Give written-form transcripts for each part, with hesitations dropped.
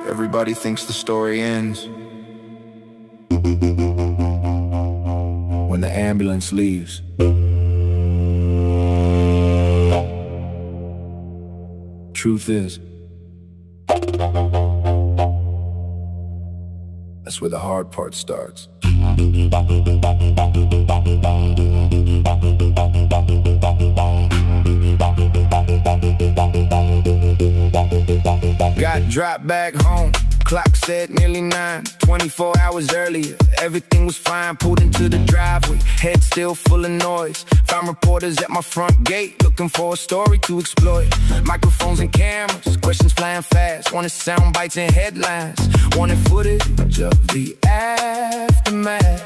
Everybody thinks the story ends when the ambulance leaves. Truth is, that's where the hard part starts. Got dropped back home, clock said nearly 9, 24 hours earlier, everything was fine. Pulled into the driveway, head still full of noise. Found reporters at my front gate, looking for a story to exploit. Microphones and cameras, questions flying fast. Wanted sound bites and headlines, wanted footage of the aftermath.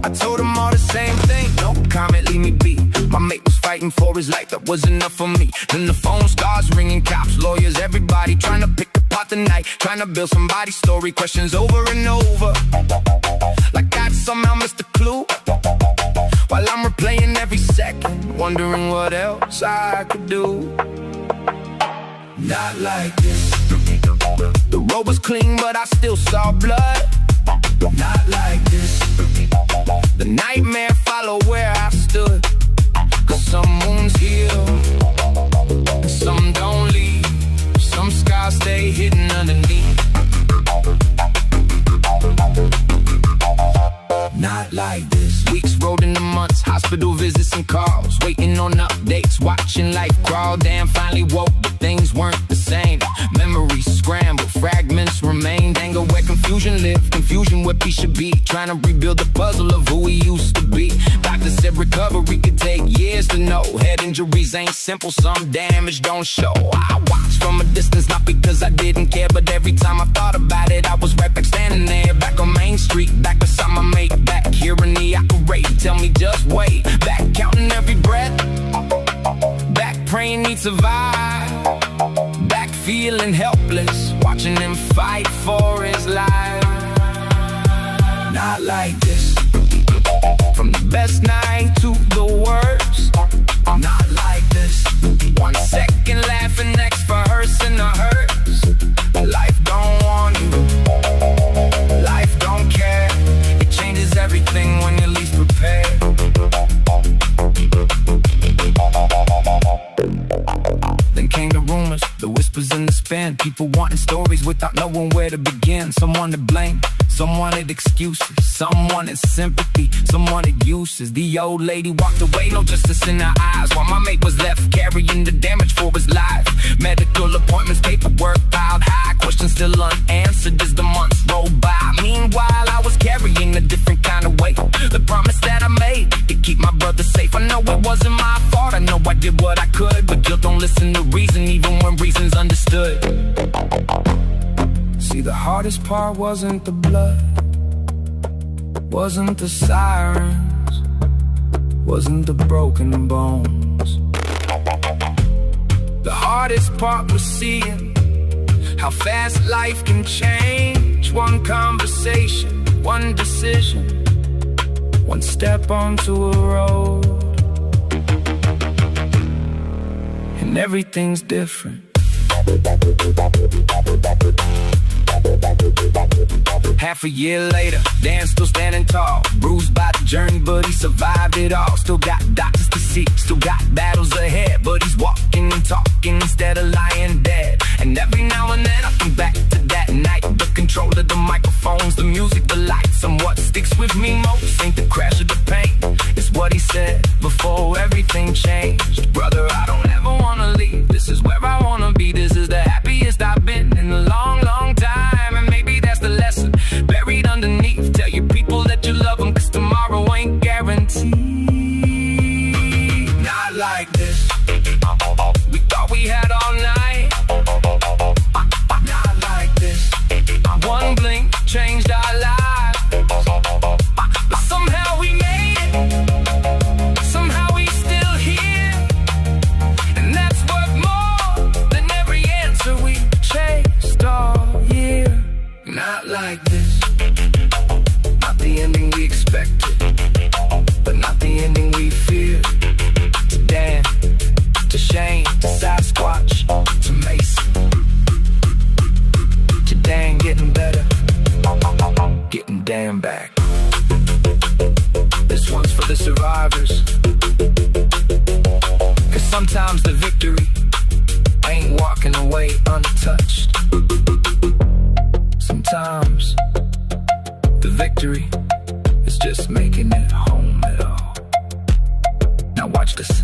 I told them all the same thing, no comment, leave me be. My mate was fighting for his life, that was enough for me. Then the phone starts ringing, cops, lawyers, everybody trying to pick apart the night, trying to build somebody's story, questions over and over. Like I somehow missed a clue, while I'm replaying every second, wondering what else I could do. Not like this. The road was clean, but I still saw blood. Not like this. The nightmare followed where I stood. Cause some wounds heal, and some don't leave. Some scars stay hidden underneath. Not like this. Weeks rolled into months, hospital visits and calls, waiting on updates, watching life crawl. Damn, finally woke, but things weren't the same. Memories scrambled, fragments remained. Anger where confusion lived, confusion where peace should be. Trying to rebuild the puzzle of who he used to be. Doctor said recovery could take years to know. Head injuries ain't simple, some damage don't show. I watched from a distance, not because I didn't care, but every time I thought about it, I was right back standing there. Back on Main Street, back beside my mate. Back here in the operate, tell me just wait. Back counting every breath, back praying he'd survive. Back feeling helpless, watching him fight for his life. Not like this. From the best night to the worst. Not like this. 1 second laughing, next for rehearsing the hurts. Life don't want you, life don't care. It changes everything when you're least prepared. Then came the rumors, the whispers in the spin. People wanting stories without knowing where to begin. Some wanted blame, some wanted excuses, some wanted sympathy, some wanted uses. The old lady walked away, no justice in her eyes, while my mate was left carrying the damage for his life. Medical appointments, paperwork piled high, questions still unanswered as the months rolled by. Meanwhile, I was carrying a different kind of weight, the promise that I made to keep my brother safe. I know it wasn't my fault, I know I did what I could, but guilt don't listen to reason, even when reason's understood. See, the hardest part wasn't the blood, wasn't the sirens, wasn't the broken bones. The hardest part was seeing how fast life can change. One conversation, one decision, one step onto a road, and everything's different. Half a year later, Dan still standing tall, bruised by the journey, but he survived it all. Still got doctors to see, still got battles ahead, but he's walking and talking instead of lying dead. And every now and then I think back to that night, the control of the microphones, the music, the lights, and what sticks with me most ain't the crash of the pain, it's what he said before everything changed. Brother, I don't ever wanna leave, this is where I wanna be. This is the happiest I've been in a long, long time. And maybe that's the lesson buried underneath. Tell your people that you love them, cause tomorrow ain't guaranteed. Not like this. We thought we had all night. Not like this. One blink changed our lives, but somehow we made it. Somehow we still here, and that's worth more than every answer we chased all year. Not like this. Not the ending we expected, but not the ending we feared. To Dan, to Shane, to Sasquatch, to Mason. back. This one's for the survivors. 'Cause sometimes the victory ain't walking away untouched. Sometimes the victory is just making it home at all. Now watch this.